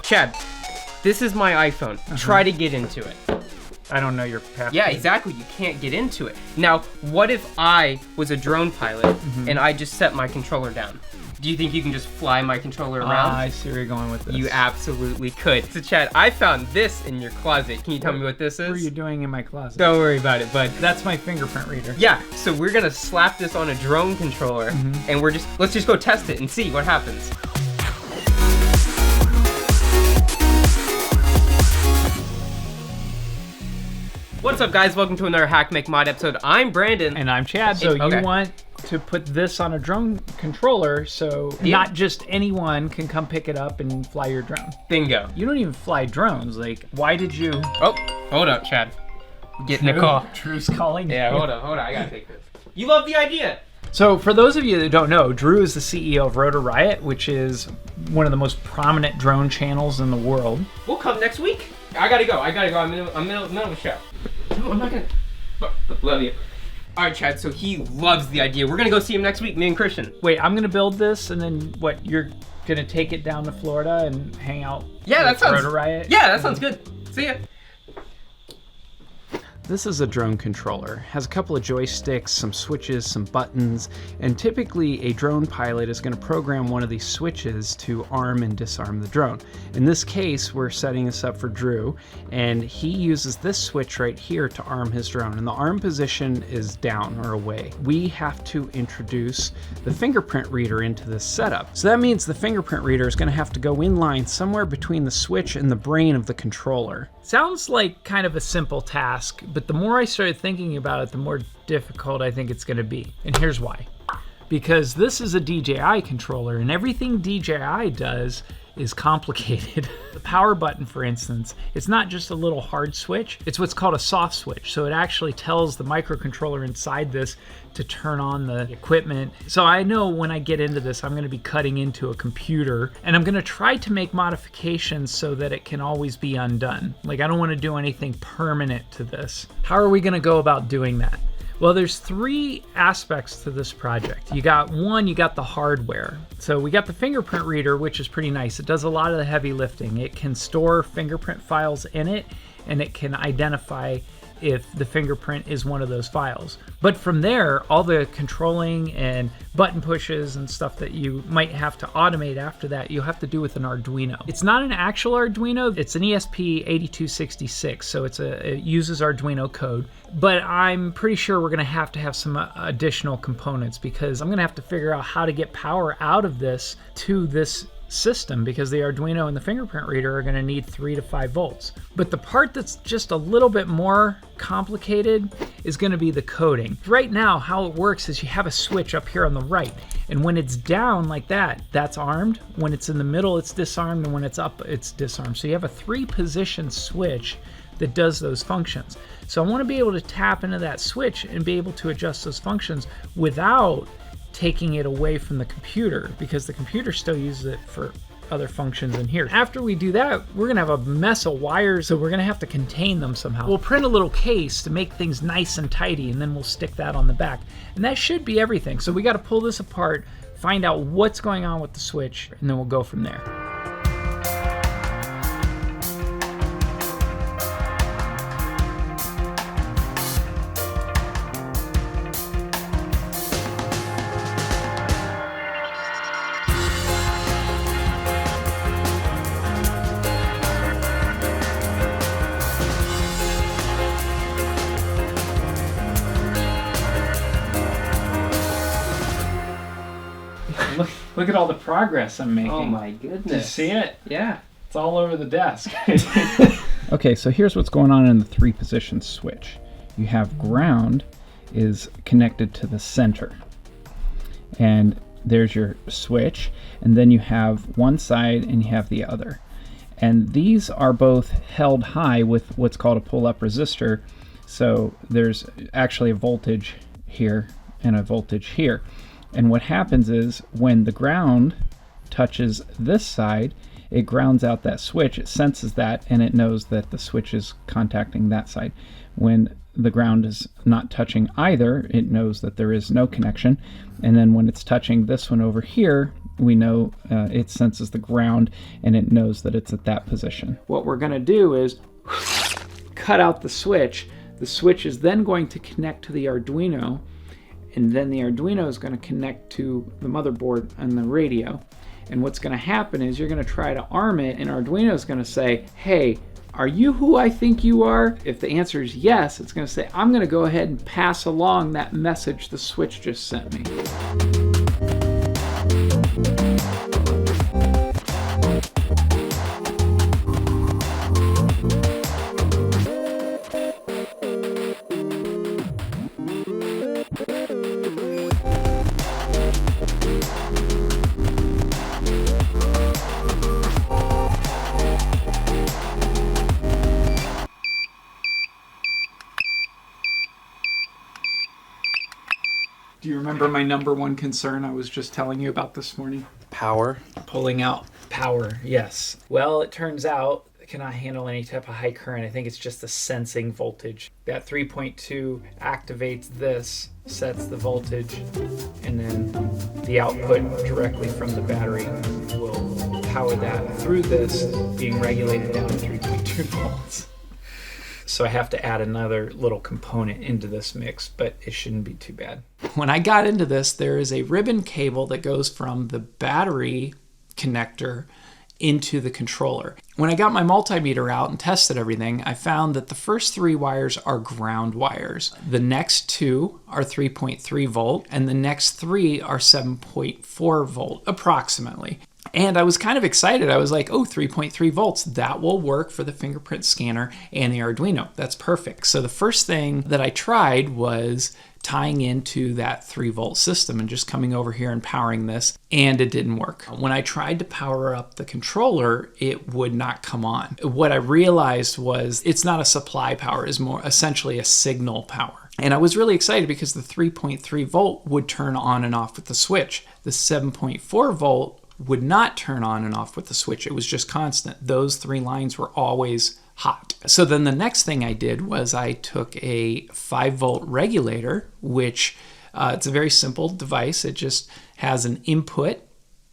Chad, this is my iPhone. Try to get into it. I don't know your password. Yeah, exactly. You can't get into it. Now, what if I was a drone pilot and I just set my controller down? Do you think you can just fly my controller around? I see where you're going with this. You absolutely could. So Chad, I found this in your closet. Can you tell me what this is? What are you doing in my closet? Don't worry about it, bud. That's my fingerprint reader. Yeah, so we're gonna slap this on a drone controller and let's just go test it and see what happens. What's up, guys? Welcome to another HackMakeMod episode. I'm Brandon. And I'm Chad. So you want to put this on a drone controller so not just anyone can come pick it up and fly your drone. Bingo. You don't even fly drones. Like, why did you... Oh, hold up, Chad. Get in the call. Drew's calling. Yeah, hold on. I gotta take this. You love the idea. So for those of you that don't know, Drew is the CEO of Rotor Riot, which is one of the most prominent drone channels in the world. We'll come next week. I gotta go. I'm in the middle of the show. No, I'm not gonna. Love you. All right, Chad. So he loves the idea. We're gonna go see him next week, me and Christian. Wait, I'm gonna build this, and then what? You're gonna take it down to Florida and hang out? Yeah, that sounds. Rotor Riot. Yeah, that sounds good. See ya. This is a drone controller. Has a couple of joysticks, some switches, some buttons, and typically a drone pilot is going to program one of these switches to arm and disarm the drone. In this case, we're setting this up for Drew, and he uses this switch right here to arm his drone, and the arm position is down or away. We have to introduce the fingerprint reader into this setup. So that means the fingerprint reader is going to have to go in line somewhere between the switch and the brain of the controller. Sounds like kind of a simple task, but the more I started thinking about it, the more difficult I think it's going to be. And here's why. Because this is a DJI controller, and everything DJI does is complicated. The power button, for instance, it's not just a little hard switch, it's what's called a soft switch. So it actually tells the microcontroller inside this to turn on the equipment. So I know when I get into this, I'm going to be cutting into a computer, and I'm going to try to make modifications so that it can always be undone. Like, I don't want to do anything permanent to this. How are we going to go about doing that? Well, there's three aspects to this project. You got the hardware. So we got the fingerprint reader, which is pretty nice. It does a lot of the heavy lifting. It can store fingerprint files in it, and it can identify if the fingerprint is one of those files. But from there, all the controlling and button pushes and stuff that you might have to automate after that, you'll have to do with an Arduino. It's not an actual Arduino, it's an ESP8266, so it uses Arduino code. But I'm pretty sure we're gonna have to have some additional components, because I'm gonna have to figure out how to get power out of this to this system, because the Arduino and the fingerprint reader are going to need 3 to 5 volts. But the part that's just a little bit more complicated is going to be the coding. Right now, how it works is you have a switch up here on the right, and when it's down like that, that's armed. When it's in the middle, it's disarmed, and when it's up, it's disarmed. So you have a 3-position switch that does those functions. So I want to be able to tap into that switch and be able to adjust those functions without taking it away from the computer, because the computer still uses it for other functions in here. After we do that, we're gonna have a mess of wires, so we're gonna have to contain them somehow. We'll print a little case to make things nice and tidy, and then we'll stick that on the back. And that should be everything. So we gotta pull this apart, find out what's going on with the switch, and then we'll go from there. Look at all the progress I'm making. Oh my goodness. Do you see it? Yeah. It's all over the desk. Okay, so here's what's going on in the 3-position switch. You have ground is connected to the center. And there's your switch. And then you have one side and you have the other. And these are both held high with what's called a pull-up resistor. So there's actually a voltage here and a voltage here. And what happens is when the ground touches this side, it grounds out that switch, it senses that, and it knows that the switch is contacting that side. When the ground is not touching either, it knows that there is no connection. And then when it's touching this one over here, we know it senses the ground and it knows that it's at that position. What we're going to do is cut out the switch. The switch is then going to connect to the Arduino, and then the Arduino is going to connect to the motherboard and the radio. And what's going to happen is you're going to try to arm it, and Arduino is going to say, hey, are you who I think you are? If the answer is yes, it's going to say, I'm going to go ahead and pass along that message the switch just sent me. Do you remember my number one concern I was just telling you about this morning? Power. Pulling out power, yes. Well, it turns out it cannot handle any type of high current. I think it's just the sensing voltage. That 3.2 activates this, sets the voltage, and then the output directly from the battery will power that through this, being regulated down to 3.2 volts. So I have to add another little component into this mix, but it shouldn't be too bad. When I got into this, there is a ribbon cable that goes from the battery connector into the controller. When I got my multimeter out and tested everything, I found that the first 3 wires are ground wires. The next 2 are 3.3 volt, and the next 3 are 7.4 volt, approximately. And I was kind of excited. I was like, oh, 3.3 volts, that will work for the fingerprint scanner and the Arduino. That's perfect. So the first thing that I tried was tying into that 3-volt system and just coming over here and powering this, and it didn't work. When I tried to power up the controller, it would not come on. What I realized was it's not a supply power, it's more essentially a signal power. And I was really excited because the 3.3 volt would turn on and off with the switch. The 7.4 volt would not turn on and off with the switch. It was just constant. Those 3 lines were always hot. So then the next thing I did was I took a 5-volt regulator, which it's a very simple device. It just has an input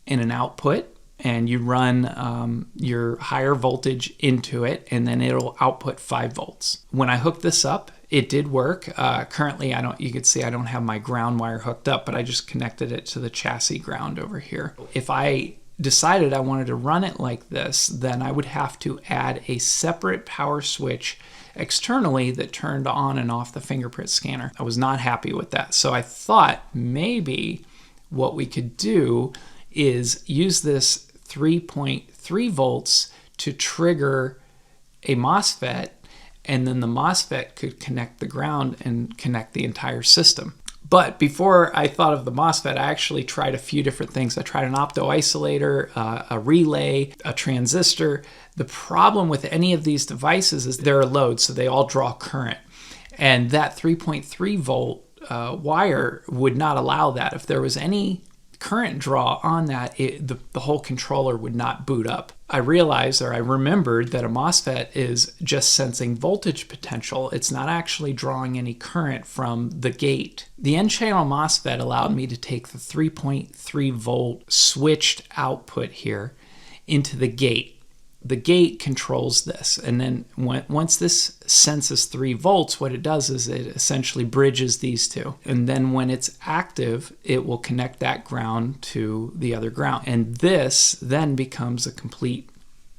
and an output, and you run your higher voltage into it, and then it'll output 5 volts. When I hooked this up, it did work. Currently, you can see I don't have my ground wire hooked up, but I just connected it to the chassis ground over here. If I decided I wanted to run it like this, then I would have to add a separate power switch externally that turned on and off the fingerprint scanner. I was not happy with that. So I thought maybe what we could do is use this 3.3 volts to trigger a MOSFET, and then the MOSFET could connect the ground and connect the entire system. But before I thought of the MOSFET, I actually tried a few different things. I tried an opto-isolator, a relay, a transistor. The problem with any of these devices is they're a load, so they all draw current. And that 3.3 volt wire would not allow that. If there was any current draw on that, the whole controller would not boot up. I realized, or I remembered, that a MOSFET is just sensing voltage potential. It's not actually drawing any current from the gate. The N-channel MOSFET allowed me to take the 3.3 volt switched output here into the gate. The gate controls this, and then once this senses 3 volts, what it does is it essentially bridges these two. And then when it's active, it will connect that ground to the other ground. And this then becomes a complete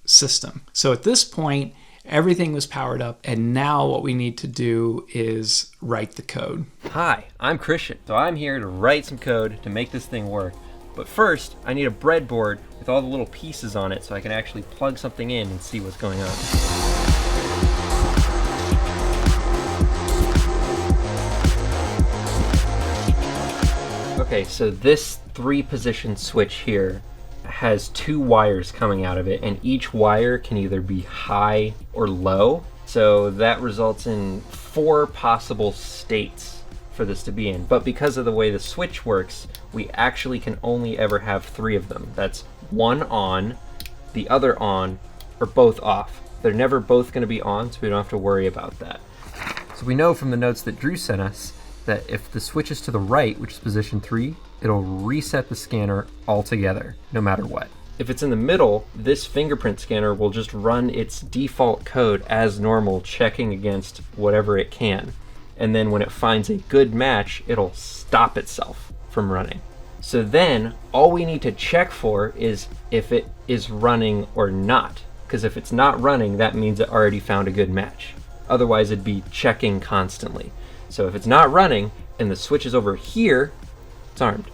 system. So at this point, everything was powered up, and now what we need to do is write the code. Hi, I'm Christian. So I'm here to write some code to make this thing work. But first, I need a breadboard with all the little pieces on it so I can actually plug something in and see what's going on. Okay, so this 3-position switch here has 2 wires coming out of it, and each wire can either be high or low. So that results in 4 possible states for this to be in. But because of the way the switch works, we actually can only ever have 3 of them. That's one on, the other on, or both off. They're never both going to be on, so we don't have to worry about that. So we know from the notes that Drew sent us that if the switch is to the right, which is position 3, it'll reset the scanner altogether, no matter what. If it's in the middle, this fingerprint scanner will just run its default code as normal, checking against whatever it can. And then when it finds a good match, it'll stop itself from running. So then all we need to check for is if it is running or not. Because if it's not running, that means it already found a good match. Otherwise, it'd be checking constantly. So if it's not running and the switch is over here, it's armed.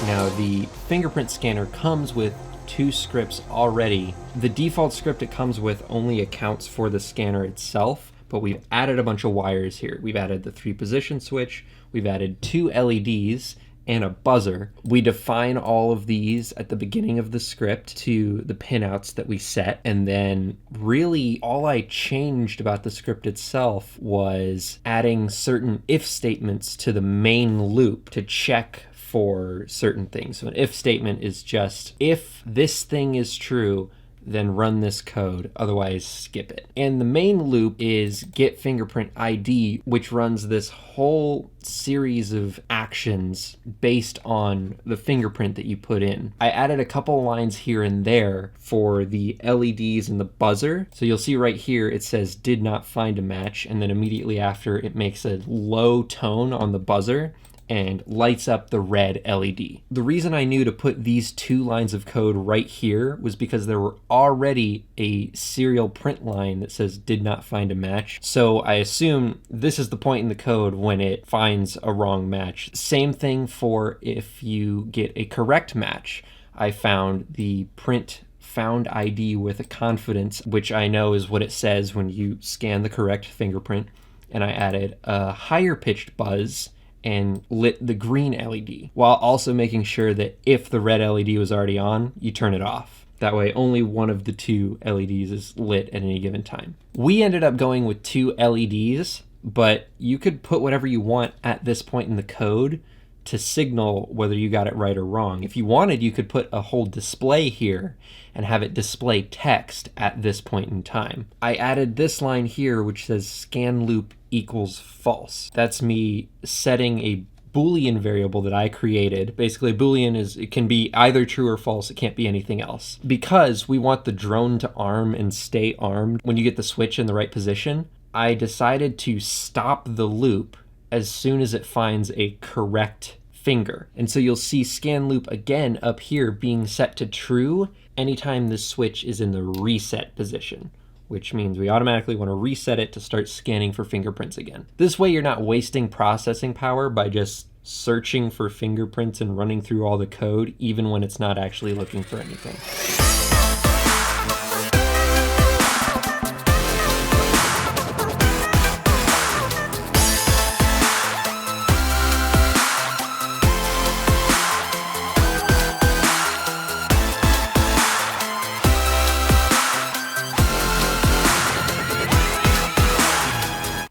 Now the fingerprint scanner comes with 2 scripts already. The default script it comes with only accounts for the scanner itself, but we've added a bunch of wires here. We've added the 3-position switch, we've added 2 LEDs, and a buzzer. We define all of these at the beginning of the script to the pinouts that we set, and then really all I changed about the script itself was adding certain if statements to the main loop to check for certain things. So an if statement is just, if this thing is true, then run this code, otherwise skip it. And the main loop is get fingerprint ID, which runs this whole series of actions based on the fingerprint that you put in. I added a couple lines here and there for the LEDs and the buzzer. So you'll see right here, it says did not find a match. And then immediately after, it makes a low tone on the buzzer and lights up the red LED. The reason I knew to put these 2 lines of code right here was because there were already a serial print line that says did not find a match. So I assume this is the point in the code when it finds a wrong match. Same thing for if you get a correct match. I found the print found ID with a confidence, which I know is what it says when you scan the correct fingerprint. And I added a higher pitched buzz and lit the green LED, while also making sure that if the red LED was already on, you turn it off. That way only one of the 2 LEDs is lit at any given time. We ended up going with 2 LEDs, but you could put whatever you want at this point in the code to signal whether you got it right or wrong. If you wanted, you could put a whole display here and have it display text at this point in time. I added this line here, which says scan loop equals false. That's me setting a Boolean variable that I created. Basically, Boolean is, it can be either true or false. It can't be anything else. Because we want the drone to arm and stay armed when you get the switch in the right position, I decided to stop the loop as soon as it finds a correct finger. And so you'll see scan loop again up here being set to true anytime this switch is in the reset position, which means we automatically want to reset it to start scanning for fingerprints again. This way you're not wasting processing power by just searching for fingerprints and running through all the code, even when it's not actually looking for anything.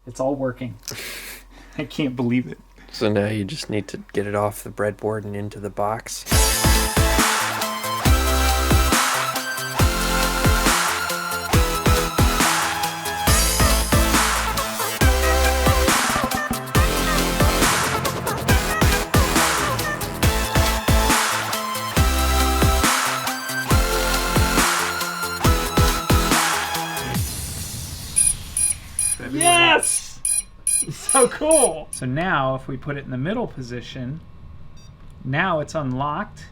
It's all working. I can't believe it. So now you just need to get it off the breadboard and into the box. Yes! So cool! So now if we put it in the middle position, now it's unlocked.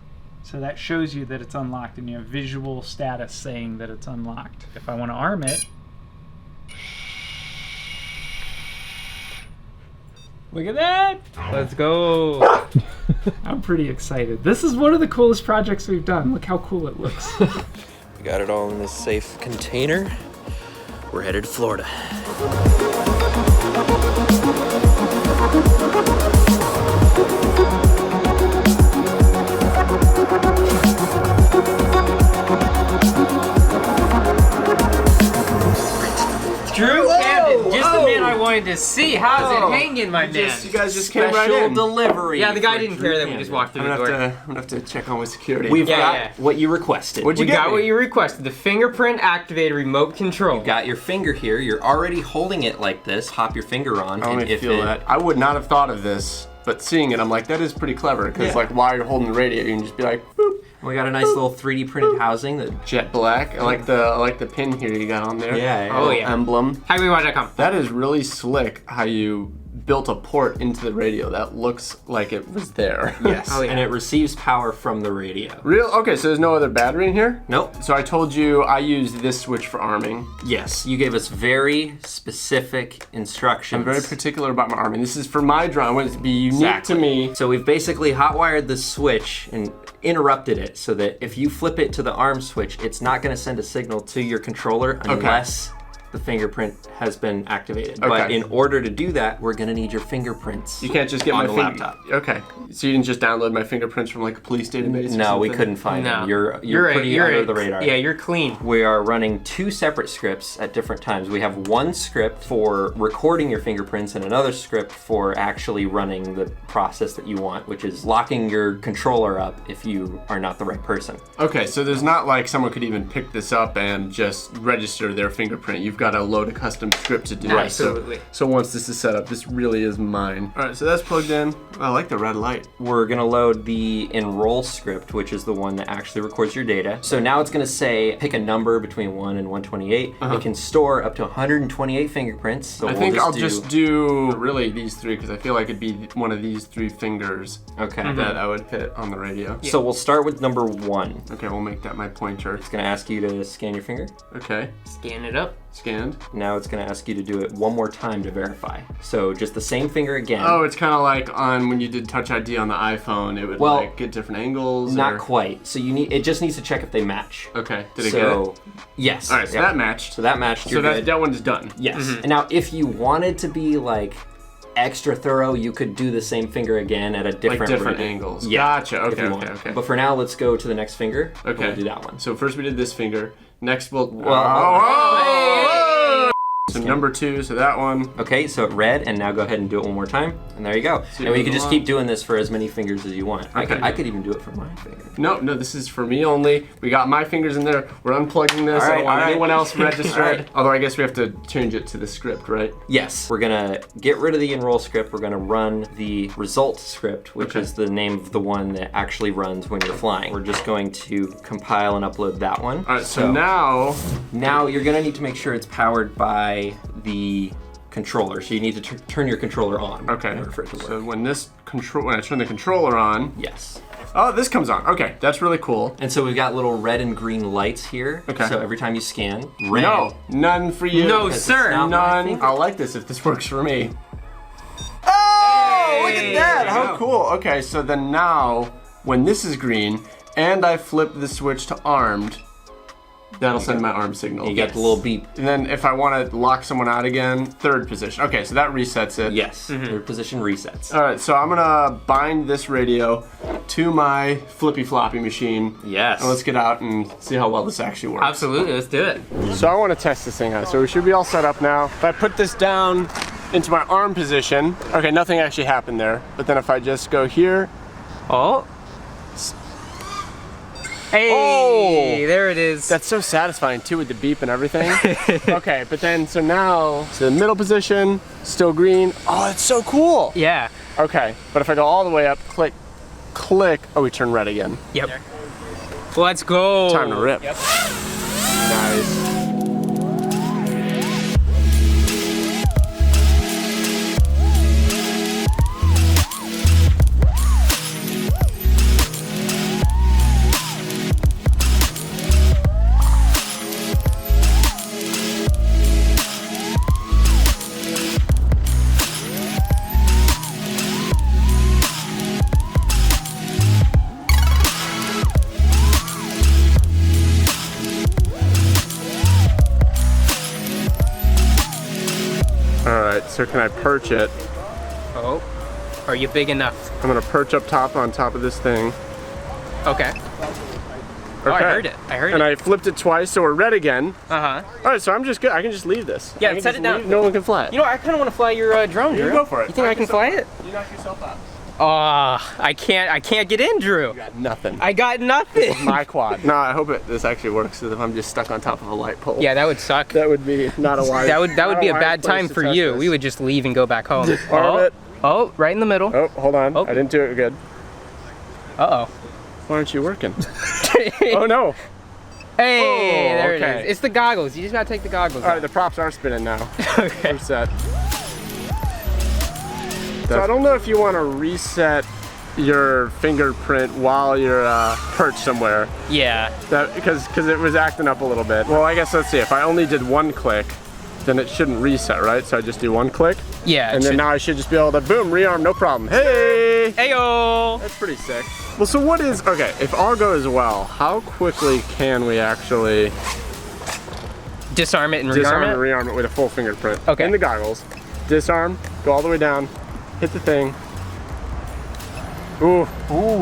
So that shows you that it's unlocked and you have visual status saying that it's unlocked. If I want to arm it, look at that! Let's go! I'm pretty excited. This is one of the coolest projects we've done. Look how cool it looks. We got it all in this safe container. We're headed to Florida. Drew Camden, just the man I wanted to see. How's it hanging, my man? You guys just came right Special in. delivery. Yeah, the guy for didn't Drew care that we Camden. just walked through I'm the door. gonna have to check on with security. We've Yeah, got yeah. what you requested. What'd you We get got me? what you requested, the fingerprint activated remote control. You got your finger here. You're already holding it like this. Pop your finger on. I want and to if feel it- that. I would not have thought of this, but seeing it, I'm like, that is pretty clever. Because Yeah. like, while you're holding the radio, you can just be like, boop, We got a nice little 3D printed housing that. jet black. I like the pin here you got on there. Yeah. Oh, yeah. Emblem. HackMakeMod.com. That is really slick. How you built a port into the radio that looks like it was there. Yes. Oh, yeah. And it receives power from the radio. Real? Okay, so there's no other battery in here? Nope. So I told you I used this switch for arming. Yes. You gave us very specific instructions. I'm very particular about my arming. This is for my drum. I want it to be unique Exactly. to me. So we've basically hotwired the switch and interrupted it so that if you flip it to the arm switch, it's not going to send a signal to your controller unless the fingerprint has been activated. But Okay. in order to do that, we're going to need your fingerprints. You can't just get on my the finger- laptop. Okay. So you didn't just download my fingerprints from like a police database? or No, we something? couldn't find No. them. You're pretty under the radar. Yeah, you're clean. We are running 2 separate scripts at different times. We have one script for recording your fingerprints and another script for actually running the process that you want, which is locking your controller up if you are not the right person. Okay, so there's not like someone could even pick this up and just register their fingerprint. You've got to load a custom script to do it. Absolutely. So once this is set up, this really is mine. All right, so that's plugged in. I like the red light. We're gonna load the enroll script, which is the one that actually records your data. So now it's gonna say, pick a number between 1 and 128. It can store up to 128 fingerprints. So I we'll think I'll just do really these 3 because I feel like it'd be one of these 3 fingers Okay. that I would hit on the radio. So we'll start with number 1. Okay, we'll make that my pointer. It's gonna ask you to scan your finger. Okay, Scan it up. scanned. Now it's gonna ask you to do it one more time to verify. So just the same finger again. Oh, it's kind of like on when you did Touch ID on the iPhone, it would Well, like get different angles. Not or... quite. So it just needs to check if they match. Okay, did it get it? So yes. All right, so Yep. that matched. So that matched. So You're good. that one's done. Yes. And now if you wanted to be like extra thorough, you could do the same finger again at a different Like different rate. angles. Yeah, Gotcha. if Okay, you okay, want. okay. But for now, let's go to the next finger. Okay. We'll do that one. So first we did this finger. Next we'll. Well, So number 2. So that one. Okay, so it read, and now go ahead and do it one more time, and there you go. See, And we move can just along. keep doing this for as many fingers as you want. Okay. I could even do it for my finger. No, this is for me only. We got my fingers in there. We're unplugging this. I don't want anyone else registered. Alright. Although I guess we have to change it to the script, right? Yes, we're gonna get rid of the enroll script. We're gonna run the result script, which Okay. is the name of the one that actually runs when you're flying. We're just going to compile and upload that one. All right, so now you're gonna need to make sure it's powered by the controller. So you need to turn your controller on. okay. In order for it to work. So when I turn the controller on, Yes. oh, this comes on. Okay, that's really cool. And so we've got little red and green lights here. Okay. So every time you scan, red. No, none for you. No, Because sir. it's not my None. finger. I'll like this if this works for me. Oh, look at that! there you How go. cool. Okay, so then now when this is green and I flip the switch to armed, that'll send my arm signal. You got the little beep. And then if I want to lock someone out again, 3rd position. Okay, so that resets it. Yes. Third position resets. All right, so I'm gonna bind this radio to my flippy floppy machine. Yes. And let's get out and see how well this actually works. Absolutely, let's do it. So I want to test this thing out. So we should be all set up now. If I put this down into my arm position, okay, nothing actually happened there. But then if I just go here, Oh. Hey, Oh! there it is. that's so satisfying too with the beep and everything. Okay, but then so now to the middle position, still green. Oh, it's so cool. yeah. Okay, but if I go all the way up, click, click. Oh, we turn red again. Yep. Let's go. Time to rip. Yep. Nice. All right, so can I perch it? Oh. Are you big enough? I'm gonna perch up top on top of this thing. Okay. Oh, I heard it. I heard and it. I flipped it twice, so we're red again. Uh-huh. All right, so I'm just good. I can just leave this. Yeah, I can set just it down. leave, no one can fly it. You know, I kind of want to fly your drone, Drew. You go for it. You think I can fly it? You knock yourself out. I can't get in, Drew. You got nothing. I got nothing. My quad. No, I hope this actually works, because if I'm just stuck on top of a light pole. Yeah, that would suck. That would be not a wise. That would be a bad time for you. We would just leave and go back home. Oh, right in the middle. Oh, hold on. Oh. I didn't do it good. Uh-oh. Why aren't you working? Oh no. Hey, there it okay. is. It's the goggles. You just gotta take the goggles All right, off. the props are spinning now. Okay. Reset. So I don't know if you want to reset your fingerprint while you're perched somewhere. Yeah. Because it was acting up a little bit. Well, I guess let's see. If I only did one click, then it shouldn't reset, right? So I just do one click. Yeah. And then now I should just be able to boom, rearm, no problem. Hey! Heyo! That's pretty sick. Well, so what is, okay, if all goes well, how quickly can we actually Disarm it and disarm rearm and it? rearm it with a full fingerprint? Okay. In the goggles, disarm, go all the way down, hit the thing. Ooh.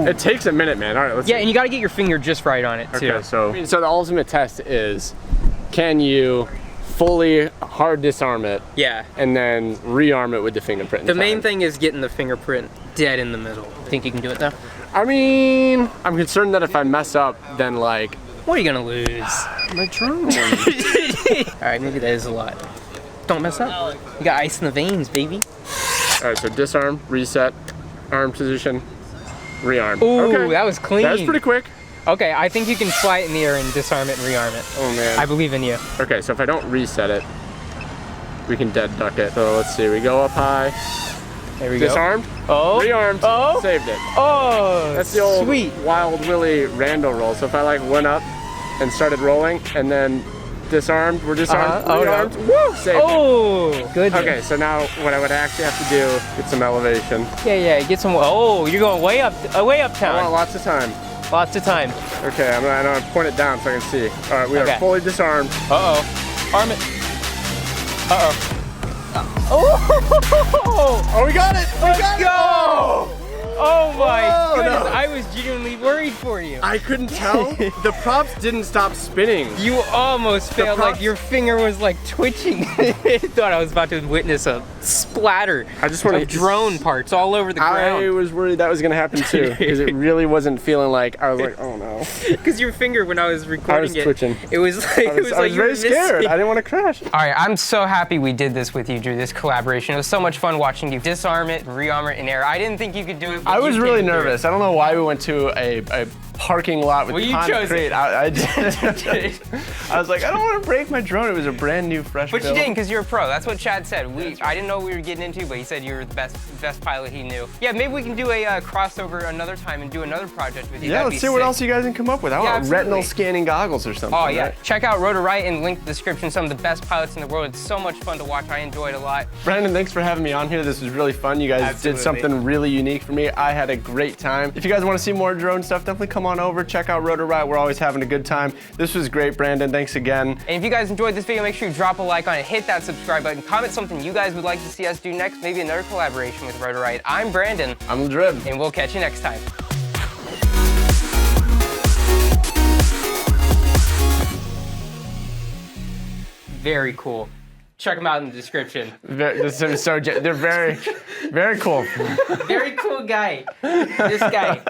It takes a minute, man. All right, let's Yeah, see. and you gotta get your finger just right on it, too. Okay, so the ultimate test is, can you fully hard disarm it Yeah. and then rearm it with the fingerprint? in The main time? thing is getting the fingerprint dead in the middle. Think you can do it, though? I mean, I'm concerned that if I mess up, then like, What are you gonna lose? my drone. Alright, maybe that is a lot. Don't mess up. You got ice in the veins, baby. All right, so disarm, reset, arm position, rearm. Ooh, Okay. that was clean. That was pretty quick. Okay, I think you can fly it in the air and disarm it and rearm it. Oh man. I believe in you. Okay, so if I don't reset it, we can dead duck it. So let's see, we go up high, There we go. disarmed, Oh. rearmed, Oh. saved it. Oh, That's the old sweet. Wild Willy Randall roll. So if I like went up and started rolling and then disarmed, we're disarmed, Oh, no. rearmed, woo, saved it. Oh, good. Okay, so now what I would actually have to do, get some elevation. Yeah, get some. Oh, you're going way up I want town. lots of time. Lots of time. Okay, I'm gonna point it down so I can see. All right, we Okay. are fully disarmed. Uh-oh. Arm it. Uh-oh. Oh! Oh, we got it! We got it! Go! Oh my Oh, goodness, no. I was genuinely worried for you. I couldn't tell. The props didn't stop spinning. You almost failed, like props- your finger was like twitching. I thought I was about to witness a splatter I just want of drone parts all over the I ground. was worried that was gonna happen too, because it really wasn't feeling like, I was like, oh no. Because your finger, when I was recording twitching. it was like, I was you were very scared. missing. I didn't want to crash. All right, I'm so happy we did this with you, Drew, this collaboration. It was so much fun watching you disarm it, rearm it in air. I didn't think you could do it. But I was you really can do it. nervous. I don't know why we went to a parking lot with Well, you chose concrete. it. I did. I was like, I don't want to break my drone. It was a brand new, fresh But you build. didn't, because you're a pro. That's what Chad said. I didn't know what we were getting into, but he said you were the best pilot he knew. Yeah, maybe we can do a crossover another time and do another project with you. Yeah, That'd let's be see what sick. else you guys can come up with. I want absolutely. retinal scanning goggles or something. Oh, yeah. right? Check out Rotor Riot and link in the description. Some of the best pilots in the world. It's so much fun to watch. I enjoyed it a lot. Brandon, thanks for having me on here. This was really fun. You guys Absolutely. did something really unique for me. I had a great time. If you guys want to see more drone stuff, definitely come on over. Check out Rotor Riot. We're always having a good time. This was great, Brandon. Thanks again. And if you guys enjoyed this video, make sure you drop a like on it, hit that subscribe button, comment something you guys would like to see us do next, maybe another collaboration with Rotor Riot. I'm Brandon, I'm Drib. and we'll catch you next time. Very cool. Check them out in the description. They're very, very cool. Very cool guy. This guy.